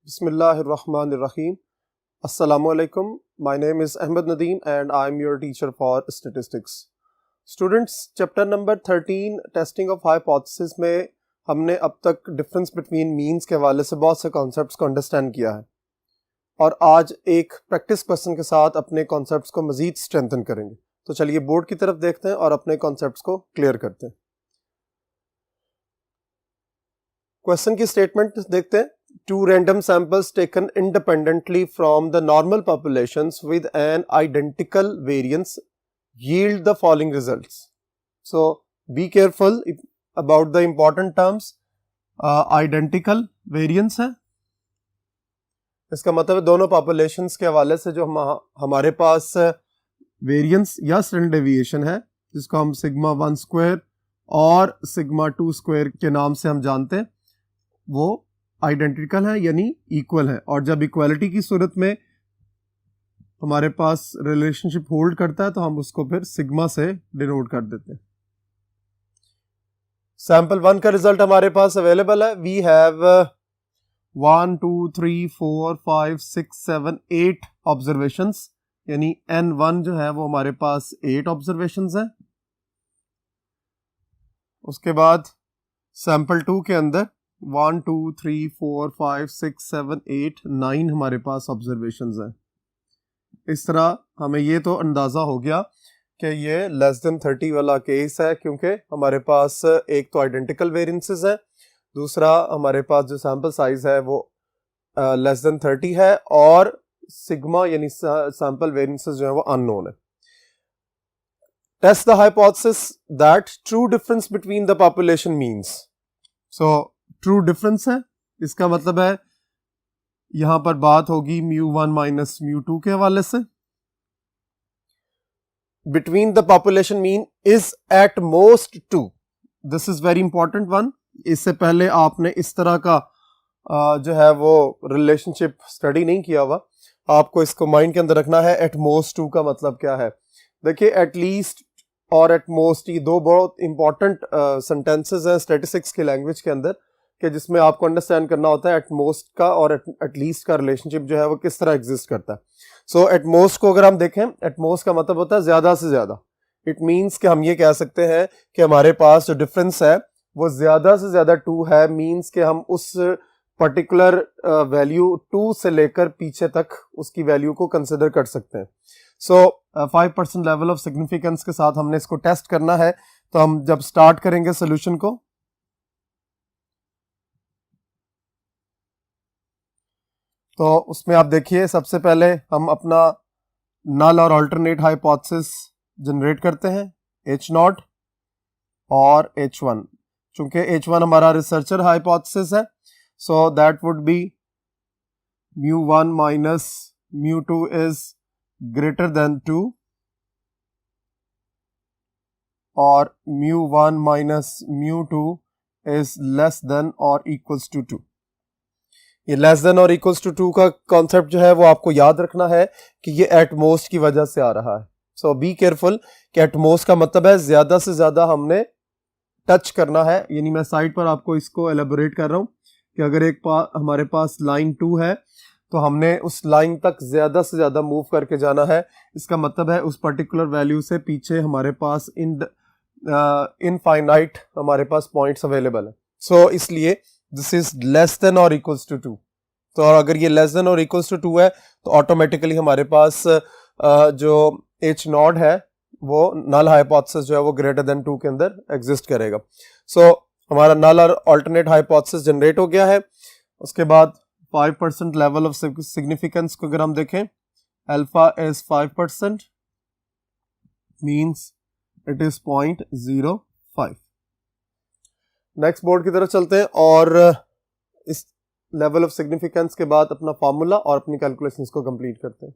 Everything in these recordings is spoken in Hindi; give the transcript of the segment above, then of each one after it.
Bismillahirrahmanirrahim. Assalamualaikum. My name is Ahmed Nadeem and I am your teacher for statistics. Students, chapter number 13 testing of hypothesis में हमने अब तक डिफरेंस बिटवीन मीन्स के हवाले से बहुत से कॉन्सेप्ट्स को अंडरस्टैंड किया है और आज एक प्रैक्टिस क्वेश्चन के साथ अपने कॉन्सेप्ट्स को मजीद स्ट्रेंथन करेंगे। तो चलिए बोर्ड की तरफ देखते हैं और अपने कॉन्सेप्ट्स को क्लियर करते हैं। क्वेश्चन की स्टेटमेंट देखते हैं। Two random samples taken independently from the normal populations with an identical variance yield the following results. So be careful about the important terms. Identical variance है, इसका मतलब है दोनों populations के हवाले से जो हमारे पास वेरियंस या स्टैंडर्ड डेविएशन है जिसको हम सिग्मा 1 स्क्वायर और सिग्मा 2 स्क्वायर के नाम से हम जानते हैं, वो आइडेंटिकल है यानी इक्वल है। और जब इक्वालिटी की सूरत में हमारे पास रिलेशनशिप होल्ड करता है तो हम उसको फिर सिग्मा से डिनोट कर देते हैं। सैंपल 1 का रिजल्ट हमारे पास अवेलेबल है। वी हैव 1 2 3 4 5 6 7 8 ऑब्जर्वेशंस, यानी N1 जो है वो हमारे पास 8 ऑब्जर्वेशंस है। उसके बाद सैंपल 2 के अंदर 1 2 3 4 5 6 7 8 9 हमारे पास ऑब्जर्वेशंस हैं। इस तरह हमें ये तो अंदाज़ा हो गया कि ये लेस देन 30 वाला केस है, क्योंकि हमारे पास एक तो आइडेंटिकल वेरिएंसेस है, दूसरा हमारे पास जो सैंपल साइज है वो लेस देन 30 है और सिग्मा यानी सैंपल वेरिएंसेस जो है वो अननोन है। Test the hypothesis that true difference between the population means. So true difference है, इसका मतलब है यहां पर बात होगी μ1 माइनस μ2 के हवाले से। Between the population mean is at most 2। This is very important one. इससे पहले आपने इस तरह का जो है वो रिलेशनशिप स्टडी नहीं किया हुआ, आपको इसको माइंड के अंदर रखना है। एट मोस्ट 2 का मतलब क्या है? देखिए, एट लीस्ट और एट मोस्ट ये दो बहुत इंपॉर्टेंट सेंटेंसेस हैं स्टैटिस्टिक्स की लैंग्वेज के अंदर, कि जिसमें आपको अंडरस्टैंड करना होता है एट मोस्ट का और एट लीस्ट का रिलेशनशिप जो है वो किस तरह एग्जिस्ट करता है। सो एट मोस्ट को अगर हम देखें, एट मोस्ट का मतलब होता है ज्यादा से ज्यादा। इट मीन्स कि हम ये कह सकते हैं कि हमारे पास जो डिफरेंस है वो ज्यादा से ज्यादा 2 है। मीन्स कि हम उस पर्टिकुलर वैल्यू 2 से लेकर पीछे तक उसकी वैल्यू को कंसिडर कर सकते हैं। सो 5% लेवल ऑफ सिग्निफिकेंस के साथ हमने इसको टेस्ट करना है। तो हम जब स्टार्ट करेंगे सोल्यूशन को, तो उसमें आप देखिए सबसे पहले हम अपना नल और अल्टरनेट हाइपोथेसिस जनरेट करते हैं, H0 और H1। चूंकि H1 हमारा रिसर्चर हाइपोथेसिस है, so that would be μ1 minus μ2 is greater than 2 और μ1 माइनस μ2 इज लेस देन और इक्वल्स टू 2। ये लेस देन और इक्वल्स टू 2 का कॉन्सेप्ट जो है वो आपको याद रखना है कि ये एट मोस्ट की वजह से आ रहा है। सो बी केयरफुल कि एट मोस्ट का मतलब है ज्यादा से ज्यादा हमने टच करना है। यानी मैं साइड पर आपको इसको एलेबोरेट कर रहा हूं कि अगर हमारे पास लाइन 2 है तो हमने उस लाइन तक ज्यादा से ज्यादा मूव करके जाना है। इसका मतलब है उस पर्टिकुलर वैल्यू से पीछे हमारे पास इनफाइनाइट हमारे पास पॉइंट्स अवेलेबल है। सो इसलिए दिस इज लेस देन और इक्वल्स टू 2। तो अगर ये लेस देन और इक्वल्स टू 2 है तो ऑटोमेटिकली हमारे पास जो H0 है वो नल हाइपोथेसिस जो है वो ग्रेटर देन 2 के अंदर एग्जिस्ट करेगा। सो हमारा नल और अल्टरनेट हाइपोथेसिस जनरेट हो गया है। उसके बाद 5% लेवल ऑफ सिग्निफिकेंस को अगर हम देखें, alpha is 5% means it is 0.05। Next board की तरफ चलते हैं और इस लेवल ऑफ सिग्निफिकेंस के बाद अपना फार्मूला और अपनी कैलकुलेशंस को कंप्लीट करते हैं।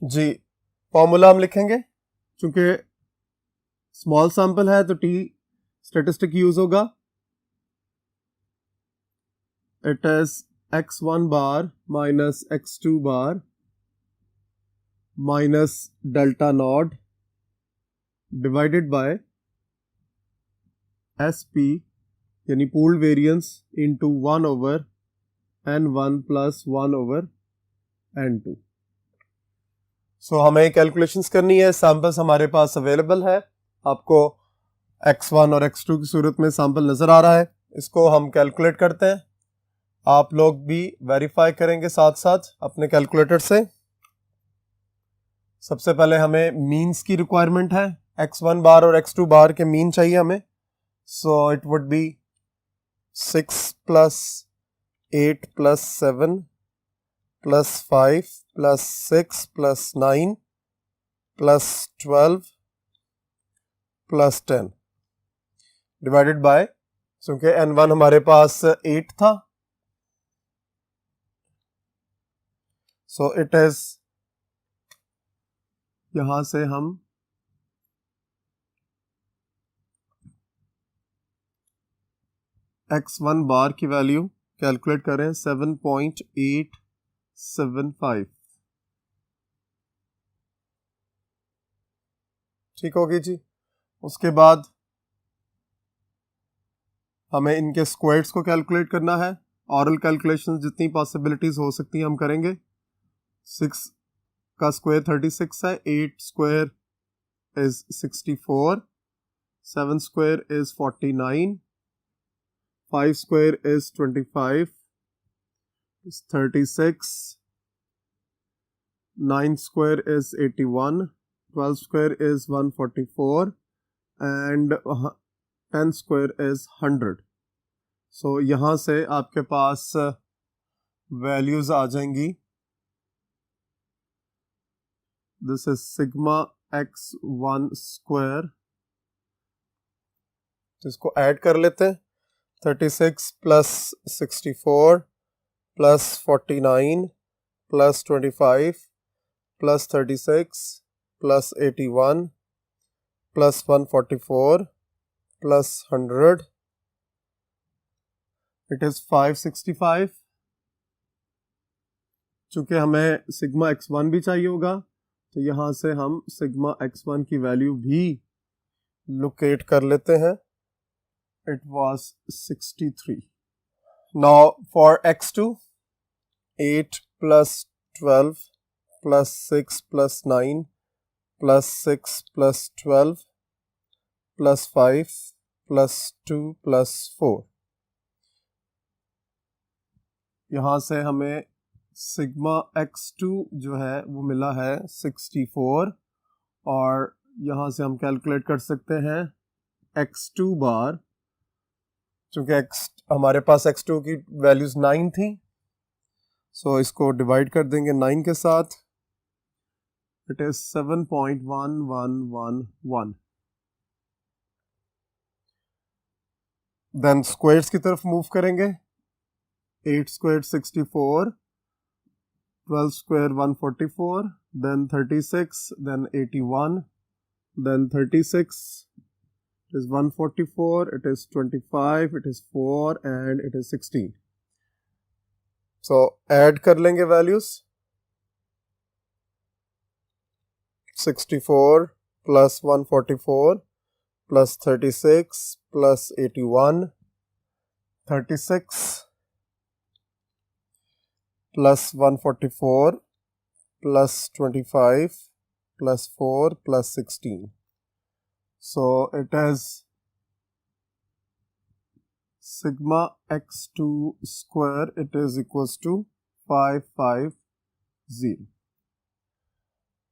जी, फार्मूला हम लिखेंगे, चूंकि स्मॉल सैंपल है तो टी स्टैटिस्टिक यूज होगा। It is x1 bar minus x2 bar minus delta not divided by SP यानी pooled variance into 1 over n1 plus 1 over n2। सो हमें कैलकुलेशंस करनी है। सैंपल्स हमारे पास अवेलेबल है, आपको x1 और x2 की सूरत में सैंपल नजर आ रहा है। इसको हम कैलकुलेट करते हैं, आप लोग भी वेरीफाई करेंगे साथ साथ अपने कैलकुलेटर से। सबसे पहले हमें मीन्स की रिक्वायरमेंट है, x1 बार और x2 बार के मीन चाहिए हमें। So it would be 6 plus 8 plus 7 plus 5 plus 6 plus 9 plus 12 plus 10 divided by, क्योंकि n1 हमारे पास 8 था, सो इट इज, यहां से हम x1 बार की वैल्यू कैलकुलेट करें 7.875। ठीक होगी जी। उसके बाद हमें इनके स्क्वायर्स को कैलकुलेट करना है। ऑरल कैलकुलेशन जितनी पॉसिबिलिटीज हो सकती हैं हम करेंगे। 6 का स्क्वायर 36 है, 8 square is 64, 7 square is 49, 5 square is 25, is 36, 9 square is 81, 12 square is 144 and 10 square is 100। So यहाँ से आपके पास वैल्यूज आ जाएंगी। This is sigma x1 square, तो इसको ऐड कर लेते हैं। 36 plus 64 plus 49 plus 25 plus 36 plus 81 plus 144 plus 100, it is 565। चूंकि हमें सिग्मा x1 भी चाहिए होगा, तो यहां से हम सिग्मा x1 की वैल्यू भी लोकेट कर लेते हैं। It was 63. Now for x2, 8 plus 12 plus 6 plus 9 plus 6 plus 12 plus 5 plus 2 plus 4। यहाँ से हमें सिग्मा x2 जो है वो मिला है 64, और यहाँ से हम कैलकुलेट कर सकते हैं x2 बार। चूंकि हमारे पास x2 की वैल्यूज 9 थी, सो इसको डिवाइड कर देंगे 9 के साथ, इट इज 7.1111। देन स्क्वायर्स की तरफ मूव करेंगे। 8 square 64, 12 square 144, then 36, then 81, then 36, it is 144, it is 25, it is 4 and it is 16। So add कर लेंगे values। 64 plus 144 plus 36 plus 81, 36 plus 144 plus 25 plus 4 plus 16। So it is sigma x2 square, it is equals to 550।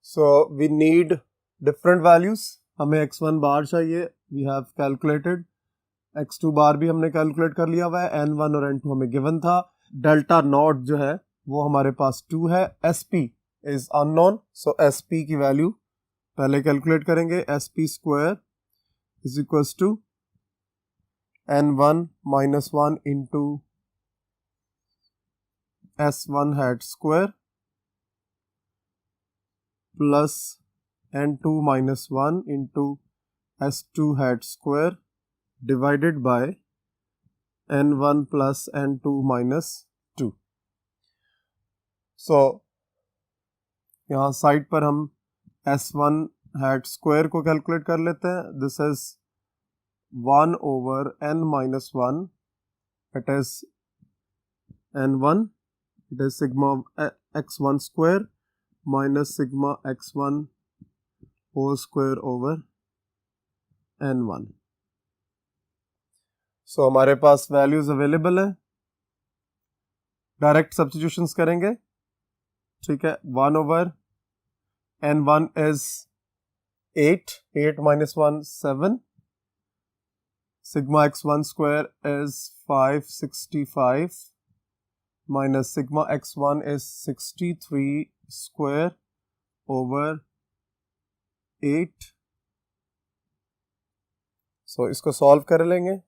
So we need different values। हमें x1 बार चाहिए, we have calculated। x2 बार भी हमने कैलकुलेट कर लिया हुआ है, n1 और n2 हमें गिवन था। डेल्टा नॉट जो है वो हमारे पास 2 है। sp is unknown, so sp की वैल्यू पहले कैलकुलेट करेंगे। sp square is equals to n1 minus 1 into s1 hat square plus n2 minus 1 into s2 hat square divided by n1 plus n2 minus 2। So यहाँ साइड पर हम s1 हैट स्क्वायर को कैलकुलेट कर लेते हैं। This is 1 over n minus 1, it is n1, it is sigma x1 square minus sigma x1 whole square over n1. So हमारे पास वैल्यूज अवेलेबल है, डायरेक्ट सब्स्टिट्यूशंस करेंगे, ठीक है. 1 over n1 is 8 minus 1 7, sigma x1 square is 565 minus sigma x1 is 63 square over 8. So इसको सॉल्व कर लेंगे.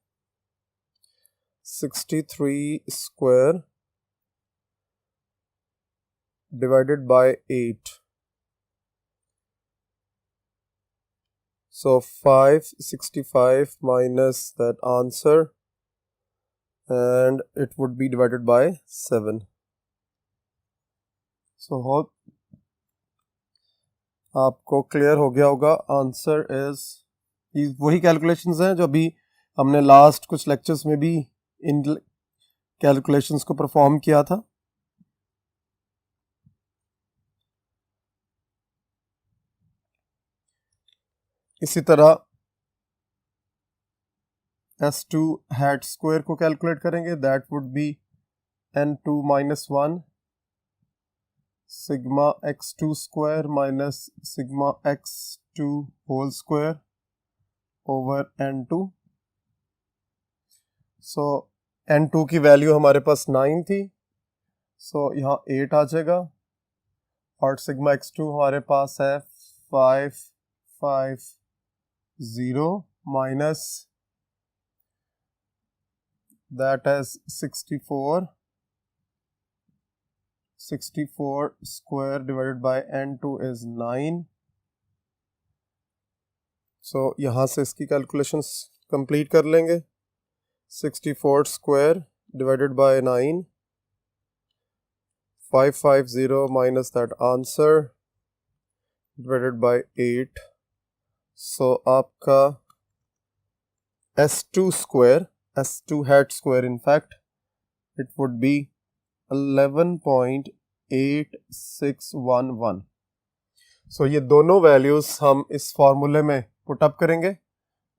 63 square divided by 8. So 565 minus that answer, and it would be divided by 7. So hope आपको क्लियर हो गया होगा. आंसर इज, वही कैलकुलेशंस हैं जो अभी हमने लास्ट कुछ लेक्चर्स में भी इन कैलकुलेशंस को परफॉर्म किया था. इसी तरह S2 हैट स्क्वायर को कैलकुलेट करेंगे. That would B n2 minus 1 sigma x2 square minus sigma x2 whole square over n2. So n2 की वैल्यू हमारे पास 9 थी, so यहाँ 8 आ जाएगा, और sigma x2 हमारे पास है 550 minus that is 64 square divided by n2 is 9. So यहाँ से इसकी कैलकुलेशंस कंप्लीट कर लेंगे. 64 square divided by 9, 550 minus that answer divided by 8. So आपका S2 square, S2 hat square in fact, it would be 11.8611. So ये दोनों वैल्यूज हम इस फॉर्मूले में पुट अप करेंगे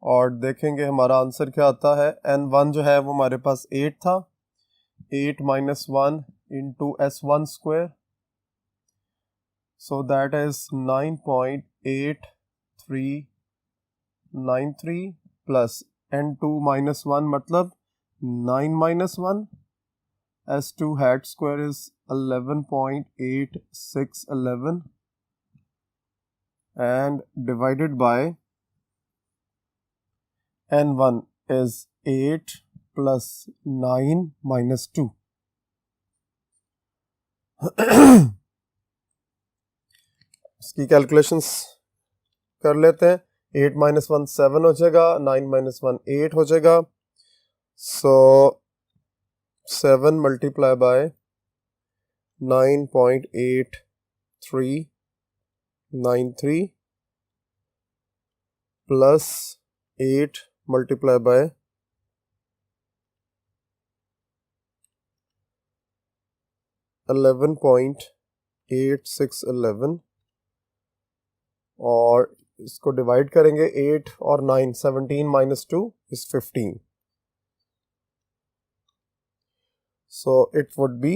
और देखेंगे हमारा आंसर क्या आता है. n1 जो है वो हमारे पास 8 था, 8 minus 1 into S1 square, so that is 9.8393 plus n2 minus 1 मतलब 9 minus 1. S2 hat square is 11.8611 and divided by n1 is 8 plus 9 minus 2. इसकी कैलकुलेशंस कर लेते हैं. 8 minus 1 7 हो जाएगा, 9 minus 1 8 हो जाएगा. So 7 multiplied by 9.8393 plus 8 multiplied by 11.8611 और इसको डिवाइड करेंगे 8 और 9, 17 minus 2 is 15. So it would be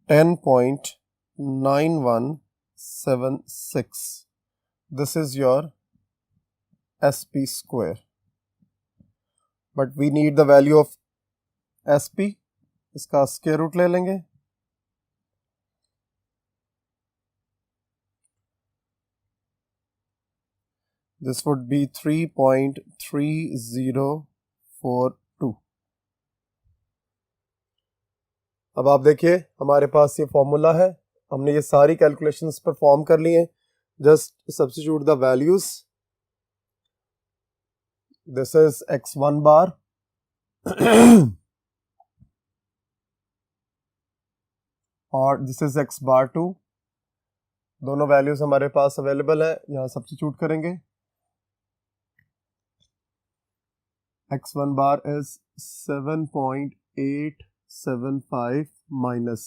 10.9176. This is your SP square. But we need the value of SP. इसका स्क्वायर रूट ले लेंगे. This would be 3.3042. अब आप देखिए हमारे पास ये फॉर्मूला है, हमने ये सारी कैलकुलेशंस परफॉर्म कर ली हैं. Just substitute the values. This is x1 बार और दिस इज x bar 2. दोनों वैल्यूज हमारे पास अवेलेबल है, यहाँ सब्स्टिट्यूट करेंगे। x1 bar is 7.875 minus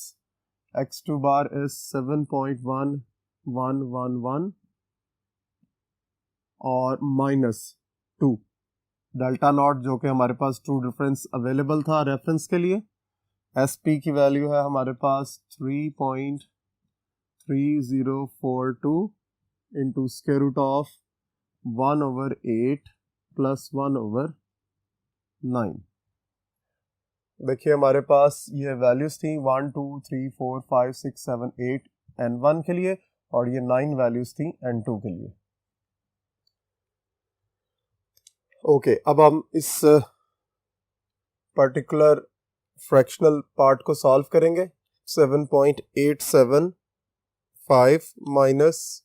x2 bar is 7.1111 और माइनस 2 डेल्टा नॉट, जो कि हमारे पास ट्रू डिफरेंस अवेलेबल था रेफरेंस के लिए। SP की वैल्यू है हमारे पास 3.3042 into square root of 1/8 plus 1/9। देखिए हमारे पास ये वैल्यूज थी 1 2 3 4 5 6 7 8 N1 के लिए, और ये 9 वैल्यूज थी N2 के लिए। ओके, अब हम इस पर्टिकुलर फ्रैक्शनल पार्ट को सॉल्व करेंगे। 7.875 minus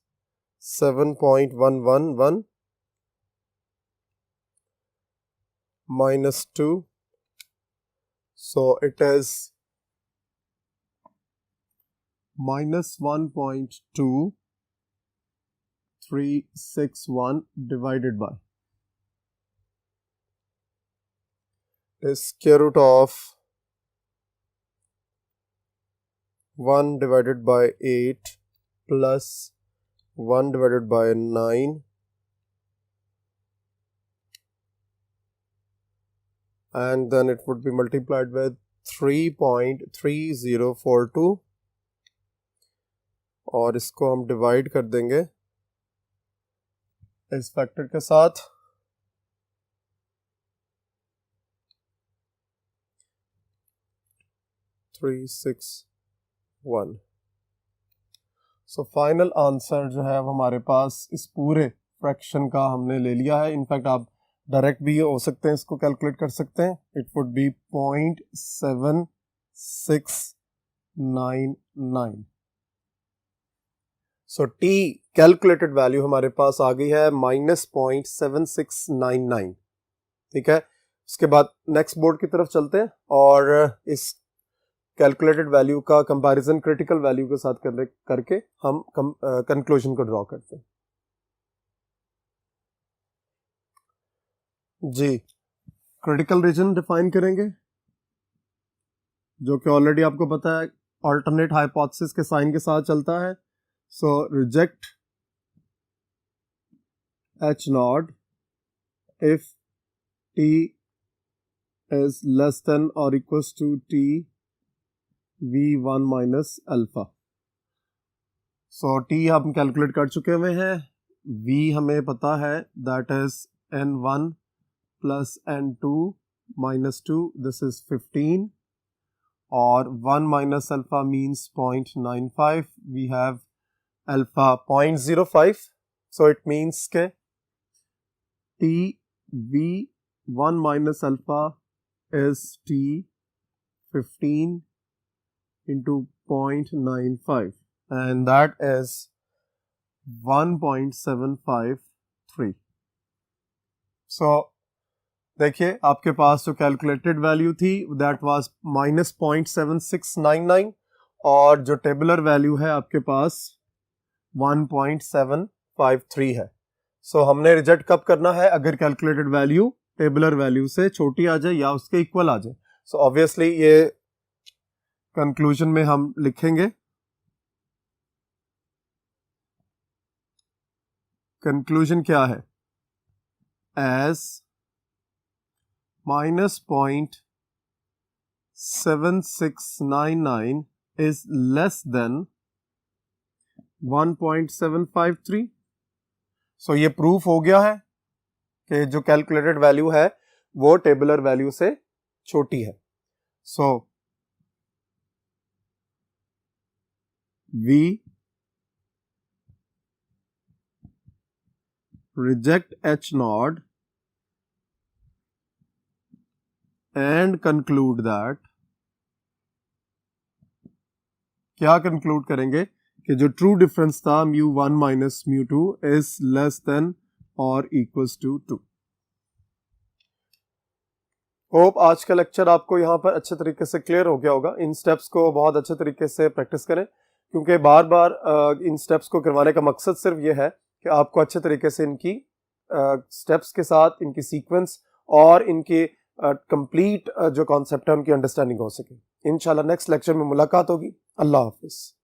7.111 minus 2, so it is minus 1.2361 divided by is square root of 1 divided by 8 plus 1 divided by 9 and then it would be multiplied with 3.3042 और इसको हम डिवाइड कर देंगे इस फैक्टर के साथ। सो फाइनल आंसर जो है वो हमारे पास इस पूरे फ्रैक्शन का हमने ले लिया है। इनफैक्ट आप डायरेक्ट भी हो सकते हैं, इसको कैलकुलेट कर सकते हैं। It would be 0.7699। So T calculated value हमारे पास आ गई है -0.7699। ठीक है, उसके बाद नेक्स्ट बोर्ड की तरफ चलते हैं और इस कैलकुलेटेड वैल्यू का कंपैरिजन क्रिटिकल वैल्यू के साथ करके हम कंक्लूजन को ड्रॉ करते हैं। जी, क्रिटिकल रीजन डिफाइन करेंगे, जो कि ऑलरेडी आपको पता है अल्टरनेट हाइपोथेसिस के साइन के साथ चलता है। So reject H not if T is less than or equals to T V1 minus alpha। So T हम कैलकुलेट कर चुके हुए हैं, V हमें पता है that is N1 plus N2 minus 2, this is 15, और 1 minus alpha means 0.95, we have alpha 0.05, so it means के T V1 minus alpha is T 15 into 0.95 and that is 1.753। so देखिए आपके पास जो कैलकुलेटेड वैल्यू थी दैट वाज -0.7699 और जो टेबुलर वैल्यू है आपके पास 1.753 है। सो हमने रिजेक्ट कब करना है, अगर कैलकुलेटेड वैल्यू टेबुलर वैल्यू से छोटी आ जाए या उसके इक्वल आ जाए। सो ऑब्वियसली ये कंक्लूजन में हम लिखेंगे, कंक्लूजन क्या है, एज -0.7699 is less than 1.753। सो ये प्रूफ हो गया है कि जो कैलकुलेटेड वैल्यू है वो टेबुलर वैल्यू से छोटी है। So we reject H naught and conclude that, क्या कंक्लूड करेंगे कि जो ट्रू डिफरेंस था μ1 माइनस μ2 इज लेस देन और इक्वल्स टू 2। होप आज का लेक्चर आपको यहाँ पर अच्छे तरीके से क्लियर हो गया होगा। इन स्टेप्स को बहुत अच्छे तरीके से प्रैक्टिस करें। क्योंकि बार बार इन स्टेप्स को करवाने का मकसद सिर्फ ये है कि आपको अच्छे तरीके से इनकी स्टेप्स के साथ इनकी सीक्वेंस और इनके कंप्लीट जो कॉन्सेप्ट है उनकी अंडरस्टैंडिंग हो सके। इंशाल्लाह नेक्स्ट लेक्चर में मुलाकात होगी। अल्लाह हाफिज़।